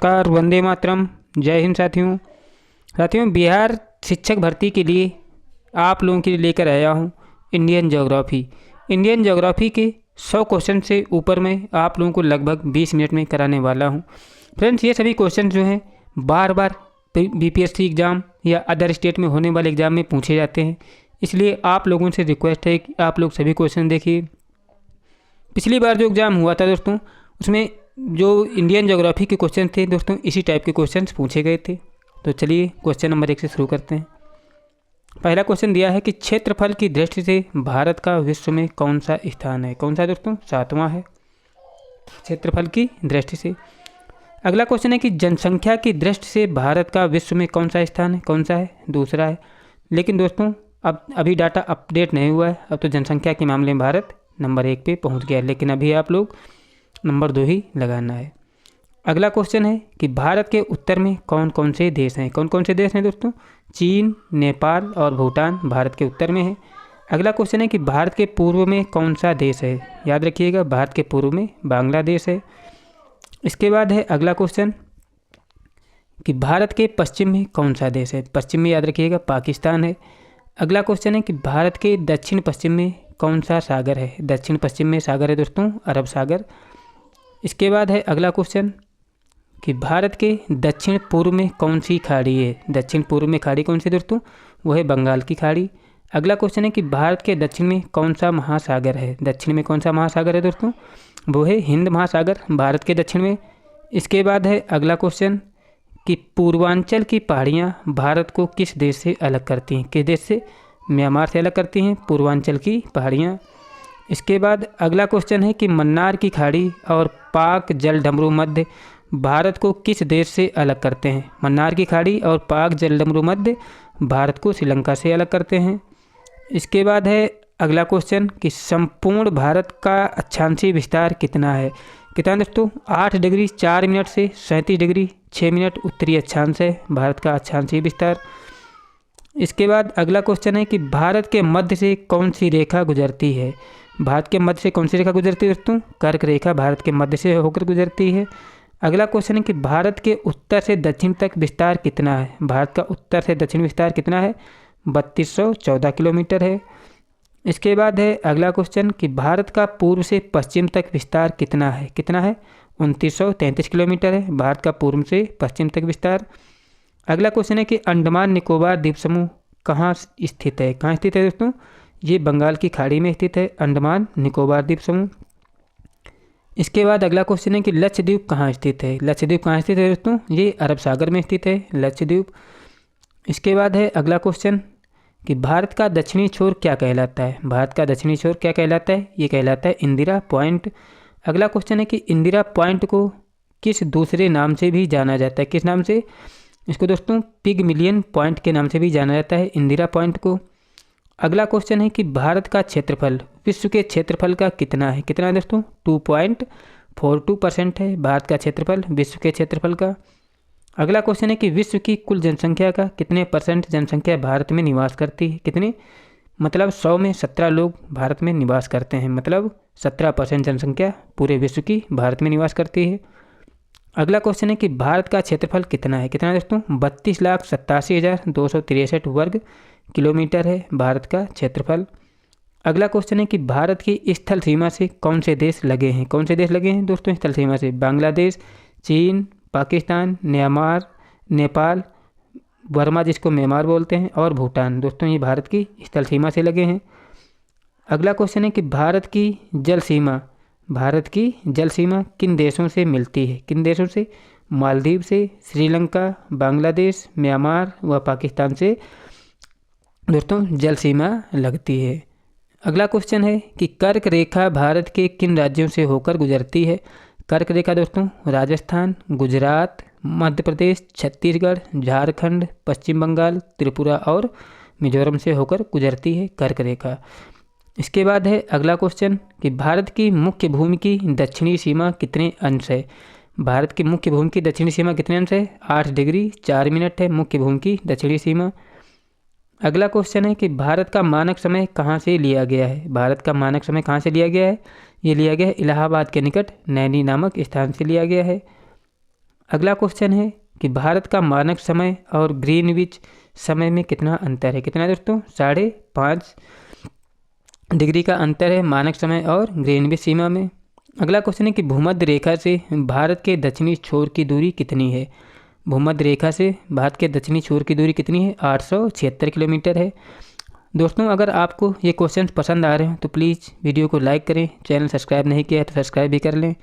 नमस्कार, वंदे मातरम, जय हिंद साथियों बिहार शिक्षक भर्ती के लिए आप लोगों के लिए लेकर आया हूँ इंडियन ज्योग्राफी के 100 क्वेश्चन से ऊपर में आप लोगों को लगभग 20 मिनट में कराने वाला हूँ। फ्रेंड्स, ये सभी क्वेश्चन जो हैं बार बार बीपीएससी एग्ज़ाम या अदर स्टेट में होने वाले एग्ज़ाम में पूछे जाते हैं, इसलिए आप लोगों से रिक्वेस्ट है कि आप लोग सभी क्वेश्चन देखिए। पिछली बार जो एग्ज़ाम हुआ था दोस्तों, उसमें जो इंडियन ज्योग्राफी के क्वेश्चन थे दोस्तों, इसी टाइप के क्वेश्चन पूछे गए थे। तो चलिए क्वेश्चन नंबर 1 से शुरू करते हैं। पहला क्वेश्चन दिया है कि क्षेत्रफल की दृष्टि से भारत का विश्व में कौन सा स्थान है। कौन सा दोस्तों? 7वां है क्षेत्रफल की दृष्टि से। अगला क्वेश्चन है कि जनसंख्या की दृष्टि से भारत का विश्व में कौन सा स्थान है। कौन सा है? दूसरा है। लेकिन दोस्तों अब अभी डाटा अपडेट नहीं हुआ है, अब तो जनसंख्या के मामले में भारत नंबर 1 पे पहुंच गया है, लेकिन अभी आप लोग नंबर 2 ही लगाना है। अगला क्वेश्चन है कि भारत के उत्तर में कौन कौन से देश हैं। कौन कौन से देश हैं दोस्तों? चीन, नेपाल और भूटान भारत के उत्तर में है। अगला क्वेश्चन है कि भारत के पूर्व में कौन सा देश है। याद रखिएगा, भारत के पूर्व में बांग्लादेश है। इसके बाद है अगला क्वेश्चन कि भारत के पश्चिम में कौन सा देश है। पश्चिम में याद रखिएगा पाकिस्तान है। अगला क्वेश्चन है कि भारत के दक्षिण पश्चिम में कौन सा सागर है। दक्षिण पश्चिम में सागर है दोस्तों, अरब सागर। इसके बाद है अगला क्वेश्चन कि भारत के दक्षिण पूर्व में कौन सी खाड़ी है। दक्षिण पूर्व में खाड़ी कौन सी दोस्तों? वो है बंगाल की खाड़ी। अगला क्वेश्चन है कि भारत के दक्षिण में कौन सा महासागर है। दक्षिण में कौन सा महासागर है दोस्तों? वो है हिंद महासागर, भारत के दक्षिण में। इसके बाद है अगला क्वेश्चन कि पूर्वांचल की पहाड़ियाँ भारत को किस देश से अलग करती हैं। किस देश से? म्यांमार से अलग करती हैं पूर्वांचल की पहाड़ियाँ। इसके बाद अगला क्वेश्चन है कि मन्नार की खाड़ी और पाक जलडमरू मध्य भारत को किस देश से अलग करते हैं। मन्नार की खाड़ी और पाक जलडमरू मध्य भारत को श्रीलंका से अलग करते हैं। इसके बाद है अगला क्वेश्चन कि संपूर्ण भारत का अक्षांशीय विस्तार कितना है। कितना दोस्तों? 8 डिग्री 4 मिनट से 37 डिग्री 6 मिनट उत्तरी अक्षांश है भारत का अक्षांशीय विस्तार। इसके बाद अगला क्वेश्चन है कि भारत के मध्य से कौन सी रेखा गुजरती है। भारत के मध्य से कौन सी रेखा गुजरती है दोस्तों? कर्क रेखा भारत के मध्य से होकर गुजरती है। अगला क्वेश्चन है कि भारत के उत्तर से दक्षिण तक विस्तार कितना है। भारत का उत्तर से दक्षिण विस्तार कितना है? 3214 किलोमीटर है। इसके बाद है अगला क्वेश्चन कि भारत का पूर्व से पश्चिम तक विस्तार कितना है। कितना है? 2933 किलोमीटर है भारत का पूर्व से पश्चिम तक विस्तार। अगला क्वेश्चन है कि अंडमान निकोबार द्वीप समूह कहाँ स्थित है। कहाँ स्थित है दोस्तों? ये बंगाल की खाड़ी में स्थित है अंडमान निकोबार द्वीप समूह। इसके बाद अगला क्वेश्चन है कि लक्षद्वीप कहाँ स्थित है। लक्षद्वीप कहाँ स्थित है दोस्तों? ये अरब सागर में स्थित है लक्षद्वीप। इसके बाद है अगला क्वेश्चन कि भारत का दक्षिणी छोर क्या कहलाता है। भारत का दक्षिणी छोर क्या कहलाता है? ये कहलाता है इंदिरा पॉइंट। अगला क्वेश्चन है कि इंदिरा पॉइंट को किस दूसरे नाम से भी जाना जाता है। किस नाम से? इसको दोस्तों पिगमिलियन पॉइंट के नाम से भी जाना जाता है इंदिरा पॉइंट को। अगला क्वेश्चन है कि भारत का क्षेत्रफल विश्व के क्षेत्रफल का कितना है। कितना है दोस्तों? 2.42% है भारत का क्षेत्रफल विश्व के क्षेत्रफल का। अगला क्वेश्चन है कि विश्व की कुल जनसंख्या का कितने % जनसंख्या भारत में निवास करती है। कितने? मतलब 100 में 17 लोग भारत में निवास करते हैं, मतलब 17% जनसंख्या पूरे विश्व की भारत में निवास करती है। अगला क्वेश्चन है कि भारत का क्षेत्रफल कितना है। कितना है दोस्तों? 32,87,263 वर्ग किलोमीटर है भारत का क्षेत्रफल। अगला क्वेश्चन है कि भारत की स्थल सीमा से कौन से देश लगे हैं। कौन से देश लगे हैं दोस्तों स्थल सीमा से? बांग्लादेश, चीन, पाकिस्तान, म्यांमार, नेपाल, बर्मा जिसको म्यांमार बोलते हैं, और भूटान। दोस्तों ये भारत की स्थल सीमा से लगे हैं। अगला क्वेश्चन है कि भारत की जल सीमा किन देशों से मिलती है। किन देशों से? मालदीव से, श्रीलंका, बांग्लादेश, म्यांमार व पाकिस्तान से दोस्तों जल सीमा लगती है। अगला क्वेश्चन है कि कर्क रेखा भारत के किन राज्यों से होकर गुजरती है। कर्क रेखा दोस्तों राजस्थान, गुजरात, मध्य प्रदेश, छत्तीसगढ़, झारखंड, पश्चिम बंगाल, त्रिपुरा और मिजोरम से होकर गुजरती है कर्क रेखा। इसके बाद है अगला क्वेश्चन कि भारत की मुख्य भूमि की दक्षिणी सीमा कितने अंश है। भारत की मुख्य भूमि की दक्षिणी सीमा कितने अंश है? 8 डिग्री 4 मिनट है मुख्य भूमि की दक्षिणी सीमा। अगला क्वेश्चन है कि भारत का मानक समय कहाँ से लिया गया है। भारत का मानक समय कहाँ से लिया गया है? ये लिया गया है इलाहाबाद के निकट नैनी नामक स्थान से लिया गया है। अगला क्वेश्चन है कि भारत का मानक समय और ग्रीनविच समय में कितना अंतर है। कितना दोस्तों? 5.5 डिग्री का अंतर है मानक समय और ग्रीनविच सीमा में। अगला क्वेश्चन है कि भूमध्य रेखा से भारत के दक्षिणी छोर की दूरी कितनी है। भूमध्य रेखा से भारत के दक्षिणी छोर की दूरी कितनी है? 876 किलोमीटर है। दोस्तों, अगर आपको ये क्वेश्चन पसंद आ रहे हो तो प्लीज़ वीडियो को लाइक करें, चैनल सब्सक्राइब नहीं किया है तो सब्सक्राइब भी कर लें।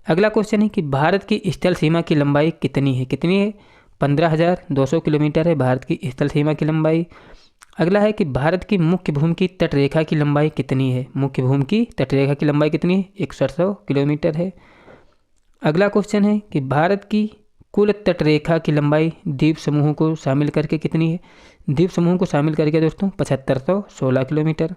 अगला क्वेश्चन है कि भारत की स्थल सीमा की लंबाई कितनी है। कितनी है? 15,200 किलोमीटर है भारत की स्थल सीमा की लंबाई। अगला है कि भारत की मुख्य भूमि की तटरेखा की लंबाई कितनी है। मुख्य भूमि की तटरेखा की लंबाई कितनी है? 6100 किलोमीटर है। अगला क्वेश्चन है कि भारत की कुल तटरेखा की लंबाई द्वीप समूहों को शामिल करके कितनी है। द्वीप समूहों को शामिल करके दोस्तों 7516 किलोमीटर।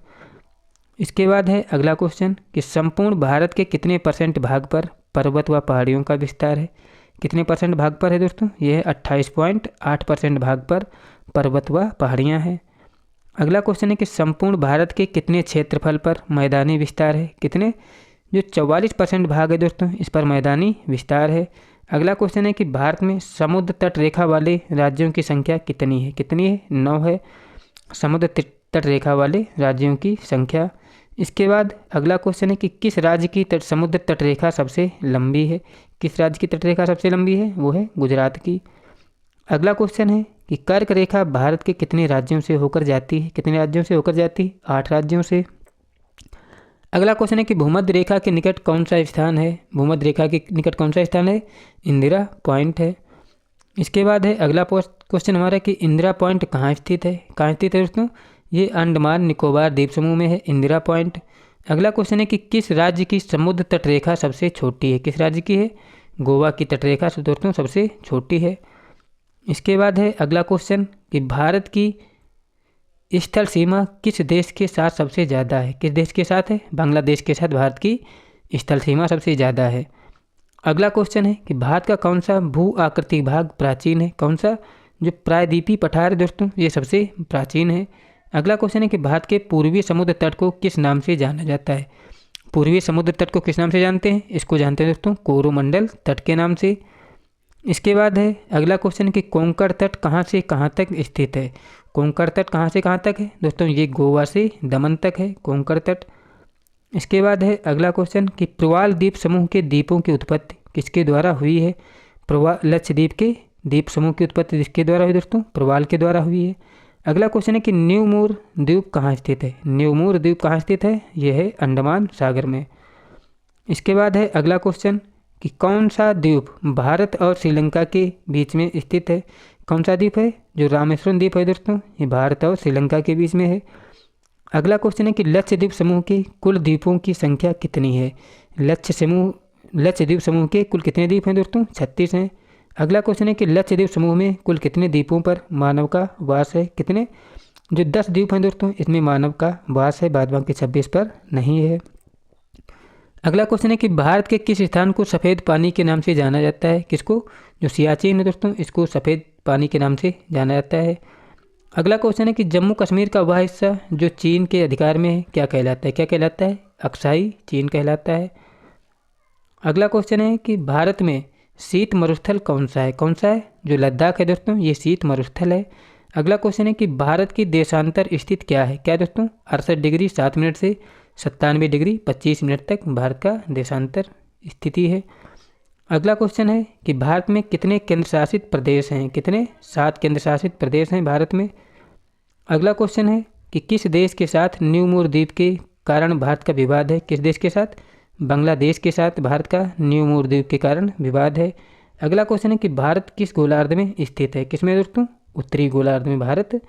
इसके बाद है अगला क्वेश्चन कि संपूर्ण भारत के कितने % भाग पर पर्वत व पहाड़ियों का विस्तार है। कितने % भाग पर है दोस्तों? यह है 28.8% भाग पर पर्वत व पहाड़ियाँ हैं। अगला क्वेश्चन है कि संपूर्ण भारत के कितने क्षेत्रफल पर मैदानी विस्तार है। कितने? जो 44% भाग है दोस्तों इस पर मैदानी विस्तार है। अगला क्वेश्चन है कि भारत में समुद्र तट रेखा वाले राज्यों की संख्या कितनी है। कितनी है? 9 है समुद्र तट रेखा वाले राज्यों की संख्या। इसके बाद अगला क्वेश्चन है कि किस राज्य की समुद्र तट रेखा सबसे लंबी है। किस राज्य की तट रेखा सबसे लंबी है? वो है गुजरात की। अगला क्वेश्चन है कि कर्क रेखा भारत के कितने राज्यों से होकर जाती है। कितने राज्यों से होकर जाती है? 8 राज्यों से। अगला क्वेश्चन है कि भूमध्य रेखा के निकट कौन सा स्थान है। भूमध्य रेखा के निकट कौन सा स्थान है? इंदिरा पॉइंट है। इसके बाद है अगला क्वेश्चन हमारा कि इंदिरा पॉइंट कहाँ स्थित है। कहाँ स्थित है दोस्तों? ये अंडमान निकोबार द्वीप समूह में है इंदिरा पॉइंट। अगला क्वेश्चन है कि किस राज्य की समुद्र तटरेखा सबसे छोटी है। किस राज्य की है? गोवा की तटरेखा दोस्तों सबसे छोटी है। इसके बाद है अगला क्वेश्चन कि भारत की स्थल सीमा किस देश के साथ सबसे ज़्यादा है। किस देश के साथ है? बांग्लादेश के साथ भारत की स्थल सीमा सबसे ज़्यादा है। अगला क्वेश्चन है कि भारत का कौन सा भू आकृतिक भाग प्राचीन है। कौन सा? जो प्रायद्वीपीय पठार है दोस्तों ये सबसे प्राचीन है। अगला क्वेश्चन है कि भारत के पूर्वी समुद्र तट को किस नाम से जाना जाता है। पूर्वी समुद्र तट को किस नाम से जानते हैं? इसको जानते हैं दोस्तों कोरोमंडल तट के नाम से। इसके बाद है अगला क्वेश्चन कि कोंकण तट कहाँ से कहाँ तक स्थित है। कोंकण तट कहाँ से कहाँ तक है दोस्तों? ये गोवा से दमन तक है कोंकण तट। इसके बाद है अगला क्वेश्चन कि प्रवाल द्वीप समूह के द्वीपों की उत्पत्ति किसके द्वारा हुई है। लक्षद्वीप के द्वीप समूह की उत्पत्ति किसके द्वारा हुई दोस्तों? प्रवाल के द्वारा हुई है। अगला क्वेश्चन है कि न्यूमूर द्वीप कहाँ स्थित है। न्यूमूर द्वीप कहाँ स्थित है? यह है अंडमान सागर में। इसके बाद है अगला क्वेश्चन कि कौन सा द्वीप भारत और श्रीलंका के बीच में स्थित है। कौन सा द्वीप है? जो रामेश्वरम द्वीप है दोस्तों ये भारत और श्रीलंका के बीच में है। अगला क्वेश्चन है कि लक्षद्वीप समूह के कुल द्वीपों की संख्या कितनी है। लक्षद्वीप समूह के कुल कितने द्वीप हैं दोस्तों? 36 हैं। अगला क्वेश्चन है कि लक्षद्वीप समूह में कुल कितने द्वीपों पर मानव का वास है। कितने? जो 10 द्वीप हैं दोस्तों इसमें मानव का वास है, बाद बाकी 26 पर नहीं है। अगला क्वेश्चन है कि भारत के किस स्थान को सफ़ेद पानी के नाम से जाना जाता है। किसको? जो सियाचिन है दोस्तों इसको सफ़ेद पानी के नाम से जाना जाता है। अगला क्वेश्चन है कि जम्मू कश्मीर का वह हिस्सा जो चीन के अधिकार में है क्या कहलाता है। क्या कहलाता है? अक्साई चीन कहलाता है। अगला क्वेश्चन है कि भारत में शीत मरुस्थल कौन सा है। कौन सा है? जो लद्दाख है दोस्तों ये शीत मरुस्थल है। अगला क्वेश्चन है कि भारत की देशांतर स्थित क्या है। क्या दोस्तों? 68 डिग्री 7 मिनट से 97 डिग्री 25 मिनट तक भारत का देशांतर स्थिति है। अगला क्वेश्चन है कि भारत में कितने केंद्र शासित प्रदेश हैं। कितने? 7 केंद्र शासित प्रदेश हैं भारत में। अगला क्वेश्चन है कि किस देश के साथ न्यूमूर द्वीप के कारण भारत का विवाद है। किस देश के साथ? बांग्लादेश के साथ भारत का न्यूमूर द्वीप के कारण विवाद है। अगला क्वेश्चन है कि भारत किस गोलार्ध में स्थित है। किसमें दोस्तों? उत्तरी गोलार्ध में भारत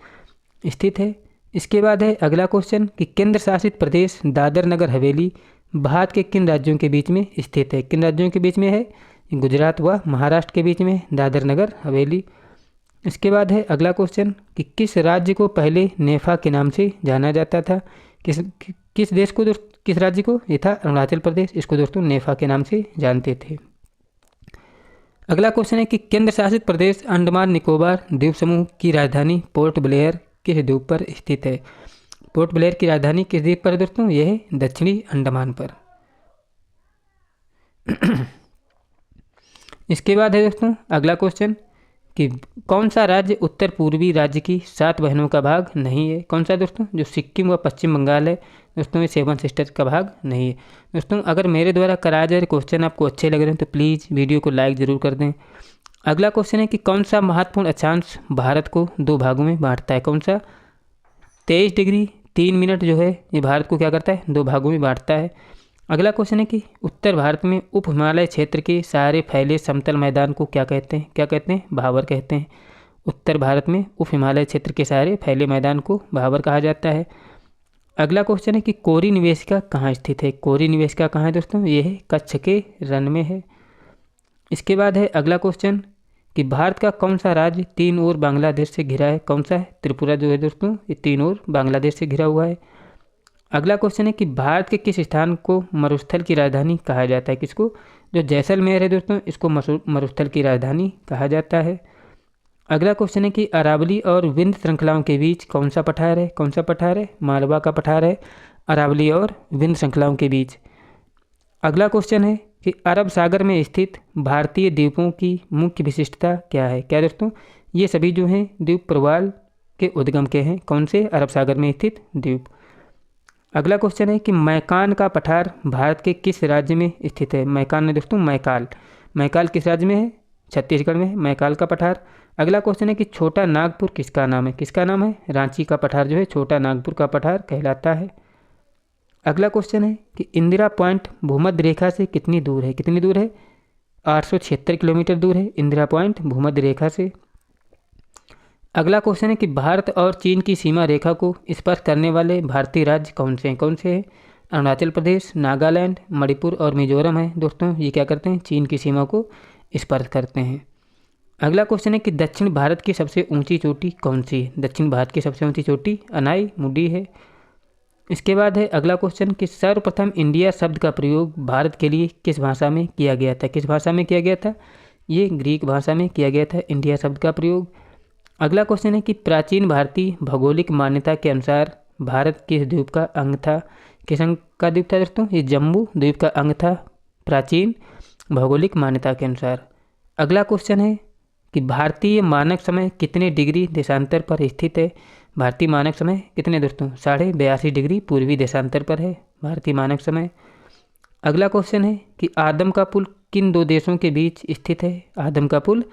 स्थित है। इसके बाद है अगला क्वेश्चन कि केंद्र शासित प्रदेश दादर नगर हवेली भारत के किन राज्यों के बीच में स्थित है। किन राज्यों के बीच में है? गुजरात व महाराष्ट्र के बीच में दादर नगर हवेली। इसके बाद है अगला क्वेश्चन कि किस राज्य को पहले नेफा के नाम से जाना जाता था। किस देश को किस राज्य को? ये था अरुणाचल प्रदेश। इसको दोस्तों नेफा के नाम से जानते थे। अगला क्वेश्चन है कि केंद्र शासित प्रदेश अंडमान निकोबार द्वीप समूह की राजधानी पोर्ट ब्लेयर किस द्वीप पर स्थित है। पोर्ट ब्लेयर की राजधानी किस द्वीप पर है दोस्तों? यह है दक्षिणी अंडमान पर। इसके बाद है दोस्तों अगला क्वेश्चन कि कौन सा राज्य उत्तर पूर्वी राज्य की 7 बहनों का भाग नहीं है। कौन सा दोस्तों, जो सिक्किम व पश्चिम बंगाल है दोस्तों, ये 7 सिस्टर का भाग नहीं है। दोस्तों अगर मेरे द्वारा कराए जा रहे क्वेश्चन आपको अच्छे लग रहे हैं तो प्लीज़ वीडियो को लाइक ज़रूर कर दें। अगला क्वेश्चन है कि कौन सा महत्वपूर्ण अक्षांश भारत को 2 भागों में बांटता है। कौन सा, 23 डिग्री 3 मिनट जो है ये भारत को क्या करता है, 2 भागों में बांटता है। अगला क्वेश्चन है कि उत्तर भारत में उप हिमालय क्षेत्र के सारे फैले समतल मैदान को क्या कहते हैं। क्या कहते हैं, भावर कहते हैं। उत्तर भारत में उप हिमालय क्षेत्र के सारे फैले मैदान को भावर कहा जाता है। अगला क्वेश्चन है कि कोरी निवेशिका कहाँ स्थित है। कोरी निवेशिका कहाँ है दोस्तों, ये है कच्छ के रण में है। इसके बाद है अगला क्वेश्चन कि भारत का कौन सा राज्य 3 ओर बांग्लादेश से घिरा है। कौन सा है, त्रिपुरा जो है दोस्तों ये 3 ओर बांग्लादेश से घिरा हुआ है। अगला क्वेश्चन है कि भारत के किस स्थान को मरुस्थल की राजधानी कहा जाता है। किसको, जो जैसलमेर है दोस्तों इसको मरुस्थल की राजधानी कहा जाता है। अगला क्वेश्चन है कि अरावली और विंध्य श्रृंखलाओं के बीच कौन सा पठार है। कौन सा पठार है, मालवा का पठार है अरावली और विंध्य श्रृंखलाओं के बीच। अगला क्वेश्चन है कि अरब सागर में स्थित भारतीय द्वीपों की मुख्य विशिष्टता क्या है। क्या दोस्तों, ये सभी जो हैं द्वीप प्रवाल के उद्गम के हैं। कौन से, अरब सागर में स्थित द्वीप। अगला क्वेश्चन है कि मैकान का पठार भारत के किस राज्य में स्थित है। मैकान में दोस्तों मैकाल, मैकाल किस राज्य में है, छत्तीसगढ़ में है मैकाल का पठार। अगला क्वेश्चन है कि छोटा नागपुर किसका नाम है। किसका नाम है, रांची का पठार जो है छोटा नागपुर का पठार कहलाता है। अगला क्वेश्चन है कि इंदिरा पॉइंट भूमध्य रेखा से कितनी दूर है। कितनी दूर है, 876 किलोमीटर दूर है इंदिरा पॉइंट भूमध्य रेखा से। अगला क्वेश्चन है कि भारत और चीन की सीमा रेखा को स्पर्श करने वाले भारतीय राज्य कौन से हैं। कौन से हैं, अरुणाचल प्रदेश, नागालैंड, मणिपुर और मिजोरम है दोस्तों, ये क्या करते हैं, चीन की सीमा को स्पर्श करते हैं। अगला क्वेश्चन है कि दक्षिण भारत की सबसे ऊंची चोटी कौन सी है। दक्षिण भारत की सबसे ऊंची चोटी अनाई मुडी है। इसके बाद है अगला क्वेश्चन कि सर्वप्रथम इंडिया शब्द का प्रयोग भारत के लिए किस भाषा में किया गया था। किस भाषा में किया गया था, ये ग्रीक भाषा में किया गया था इंडिया शब्द का प्रयोग। अगला क्वेश्चन है कि प्राचीन भारतीय भौगोलिक मान्यता के अनुसार भारत किस द्वीप का अंग था। किस अंग का द्वीप था दोस्तों, ये जम्बू द्वीप का अंग था प्राचीन भौगोलिक मान्यता के अनुसार। अगला क्वेश्चन है कि भारतीय मानक समय कितने डिग्री देशांतर पर स्थित है। भारतीय मानक समय कितने दोस्तों, 82.5 डिग्री पूर्वी देशांतर पर है भारतीय मानक समय। अगला क्वेश्चन है कि आदम का पुल किन 2 देशों के बीच स्थित है। आदम का पुल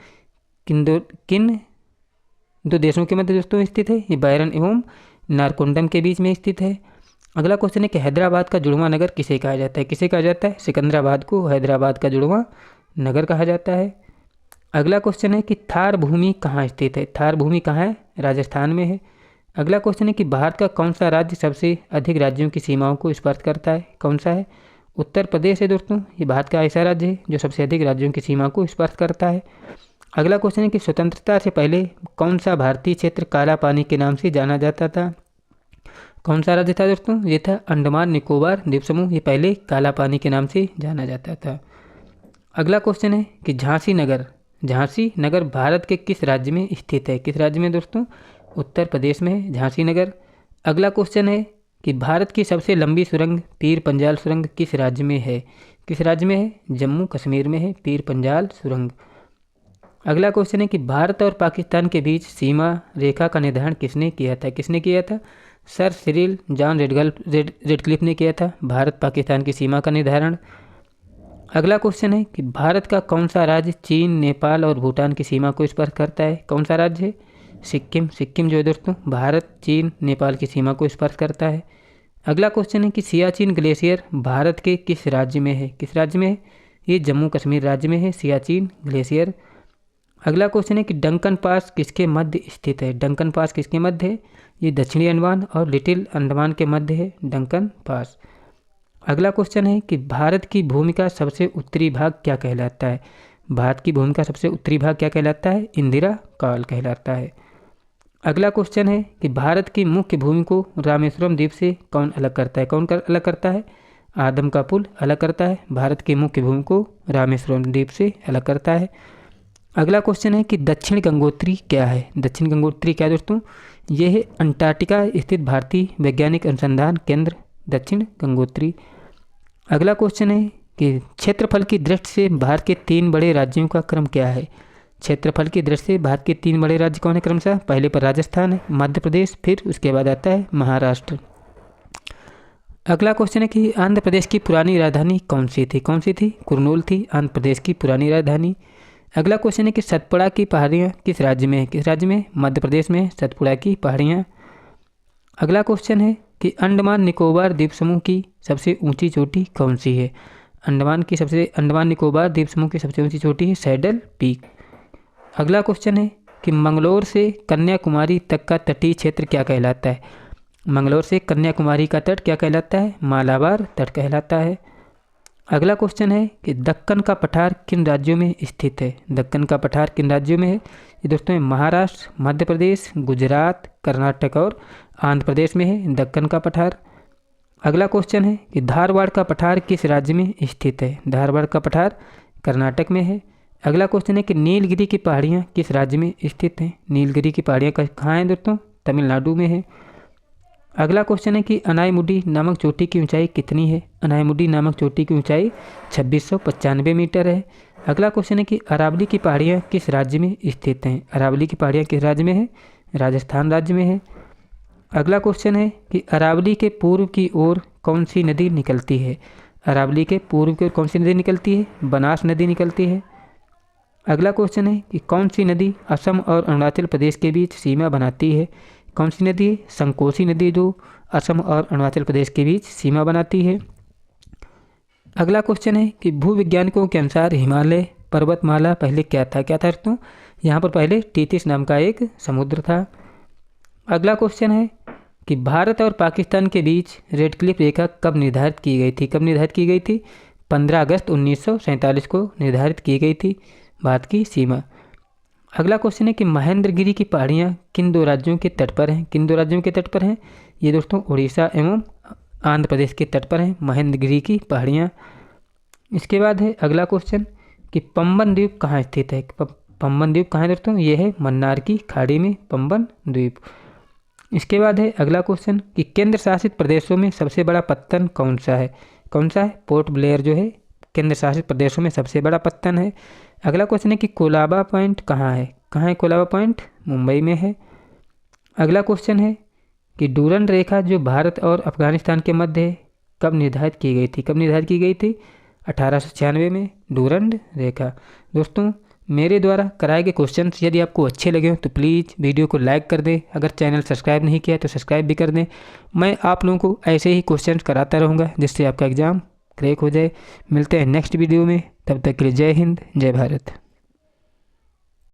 किन दो देशों के मध्य दोस्तों स्थित है, ये बैरन एवं नारकोंडम के बीच में स्थित है। अगला क्वेश्चन है कि हैदराबाद का जुड़वां नगर किसे कहा जाता है। किसे कहा जाता है, सिकंदराबाद को हैदराबाद का जुड़वां नगर कहा जाता है। अगला क्वेश्चन है कि थार भूमि कहाँ स्थित है। थार भूमि कहाँ है, राजस्थान में है। अगला क्वेश्चन है कि भारत का कौन सा राज्य सबसे अधिक राज्यों की सीमाओं को स्पर्श करता है। कौन सा है, उत्तर प्रदेश है दोस्तों, ये भारत का ऐसा राज्य है जो सबसे अधिक राज्यों की सीमा को स्पर्श करता है। अगला क्वेश्चन है कि स्वतंत्रता से पहले कौन सा भारतीय क्षेत्र काला पानी के नाम से जाना जाता था। कौन सा राज्य था दोस्तों, ये था अंडमान निकोबार द्वीप समूह, ये पहले काला पानी के नाम से जाना जाता था। अगला क्वेश्चन है कि झांसी नगर भारत के किस राज्य में स्थित है। किस राज्य में दोस्तों, उत्तर प्रदेश में है झांसी नगर। अगला क्वेश्चन है कि भारत की सबसे लंबी सुरंग पीर पंजाल सुरंग किस राज्य में है। किस राज्य में है, जम्मू कश्मीर में है पीर पंजाल सुरंग। अगला क्वेश्चन है कि भारत और पाकिस्तान के बीच सीमा रेखा का निर्धारण किसने किया था। किसने किया था, सर सिरिल जॉन रेडक्लिफ ने किया था भारत पाकिस्तान की सीमा का निर्धारण। अगला क्वेश्चन है कि भारत का कौन सा राज्य चीन, नेपाल और भूटान की सीमा को स्पर्श करता है। कौन सा राज्य है, सिक्किम। सिक्किम जो है दोस्तों भारत, चीन, नेपाल की सीमा को स्पर्श करता है। अगला क्वेश्चन है कि सियाचिन ग्लेशियर भारत के किस राज्य में है। किस राज्य में है, ये जम्मू कश्मीर राज्य में है सियाचिन ग्लेशियर। अगला क्वेश्चन है कि डंकन पास किसके मध्य स्थित है। डंकन पास किसके मध्य है, ये दक्षिणी अंडमान और लिटिल अंडमान के मध्य है डंकन पास। अगला क्वेश्चन है कि भारत की भूमि का सबसे उत्तरी भाग क्या कहलाता है। भारत की भूमि का सबसे उत्तरी भाग क्या कहलाता है, इंदिरा काल कहलाता है। अगला क्वेश्चन है कि भारत की मुख्य भूमि को रामेश्वरम द्वीप से कौन अलग करता है। कौन अलग करता है, आदम का पुल अलग करता है भारत की मुख्य भूमि को रामेश्वरम द्वीप से अलग करता है। अगला क्वेश्चन है कि दक्षिण गंगोत्री क्या है। दक्षिण गंगोत्री क्या दोस्तों, ये है अंटार्कटिका स्थित भारतीय वैज्ञानिक अनुसंधान केंद्र दक्षिण गंगोत्री। अगला क्वेश्चन है कि क्षेत्रफल की दृष्टि से भारत के 3 बड़े राज्यों का क्रम क्या है। क्षेत्रफल की दृष्टि से भारत के 3 बड़े राज्य कौन है क्रमशः? पहले पर राजस्थान है, मध्य प्रदेश, फिर उसके बाद आता है महाराष्ट्र। अगला क्वेश्चन है कि आंध्र प्रदेश की पुरानी राजधानी कौन सी थी? कौन सी थी? कुरनूल थी आंध्र प्रदेश की पुरानी राजधानी। अगला क्वेश्चन है कि सतपुड़ा की पहाड़ियाँ किस राज्य में है? किस राज्य में? मध्य प्रदेश में सतपुड़ा की पहाड़ियाँ। अगला क्वेश्चन है कि अंडमान निकोबार द्वीप समूह की सबसे ऊंची चोटी कौन सी है? अंडमान निकोबार द्वीप समूह की सबसे ऊंची चोटी है सैडल पीक। अगला क्वेश्चन है कि मंगलोर से कन्याकुमारी तक का तटीय क्षेत्र क्या कहलाता है? मंगलोर से कन्याकुमारी का तट क्या कहलाता है? मालाबार तट कहलाता है। अगला क्वेश्चन है कि दक्कन का पठार किन राज्यों में स्थित है? दक्कन का पठार किन राज्यों में है? ये दोस्तों महाराष्ट्र, मध्य प्रदेश, गुजरात, कर्नाटक और आंध्र प्रदेश में है दक्कन का पठार। अगला क्वेश्चन है कि धारवाड़ का पठार किस राज्य में स्थित है? धारवाड़ का पठार कर्नाटक में है। अगला क्वेश्चन है कि नीलगिरी की पहाड़ियाँ किस राज्य में स्थित हैं? नीलगिरी की पहाड़ियाँ कहाँ हैं दोस्तों? तमिलनाडु में है। अगला क्वेश्चन है कि अनाईमुडी नामक चोटी की ऊंचाई कितनी है? अनाईमुडी नामक चोटी की ऊंचाई 2695 मीटर है। अगला क्वेश्चन है कि अरावली की पहाड़ियाँ किस राज्य में स्थित हैं? अरावली की पहाड़ियाँ किस राज्य में है? राजस्थान राज्य में है। अगला क्वेश्चन है कि अरावली के पूर्व की ओर कौन सी नदी निकलती है? अरावली के पूर्व की ओर कौन सी नदी निकलती है? बनास नदी निकलती है। अगला क्वेश्चन है कि कौन सी नदी असम और अरुणाचल प्रदेश के बीच सीमा बनाती है? कौन सी नदी? संकोसी नदी जो असम और अरुणाचल प्रदेश के बीच सीमा बनाती है। अगला क्वेश्चन है कि भूवैज्ञानिकों के अनुसार हिमालय पर्वतमाला पहले क्या था? क्या था दोस्तों? यहाँ पर पहले टीटिस नाम का एक समुद्र था। अगला क्वेश्चन है कि भारत और पाकिस्तान के बीच रेड क्लिफ रेखा कब निर्धारित की गई थी? कब निर्धारित की गई थी? 15 अगस्त 1947 को निर्धारित की गई थी भारत की सीमा। अगला क्वेश्चन है कि महेंद्रगिरी की पहाड़ियाँ किन 2 राज्यों के तट पर हैं? किन 2 राज्यों के तट पर हैं? ये दोस्तों उड़ीसा एवं आंध्र प्रदेश के तट पर हैं महेंद्रगिरी की पहाड़ियाँ। इसके बाद है अगला क्वेश्चन कि पंबन द्वीप कहाँ स्थित है? पंबन द्वीप कहाँ है दोस्तों? ये है मन्नार की खाड़ी में पंबन द्वीप। इसके बाद है अगला क्वेश्चन कि केंद्र शासित प्रदेशों में सबसे बड़ा पत्तन कौन सा है? कौन सा है? पोर्ट ब्लेयर जो है केंद्र शासित प्रदेशों में सबसे बड़ा पत्तन है। अगला क्वेश्चन है कि कोलाबा पॉइंट कहाँ है? कहाँ है कोलाबा पॉइंट? मुंबई में है। अगला क्वेश्चन है कि डूरंड रेखा जो भारत और अफगानिस्तान के मध्य है कब निर्धारित की गई थी? कब निर्धारित की गई थी? 1896 में डूरंड रेखा। दोस्तों मेरे द्वारा कराए गए क्वेश्चंस यदि आपको अच्छे लगे हो तो प्लीज़ वीडियो को लाइक कर दें। अगर चैनल सब्सक्राइब नहीं किया तो सब्सक्राइब भी कर दें। मैं आप लोगों को ऐसे ही क्वेश्चंस कराता रहूँगा जिससे आपका एग्ज़ाम क्रैक हो जाए। मिलते हैं नेक्स्ट वीडियो में, तब तक के लिए जय हिंद, जय भारत।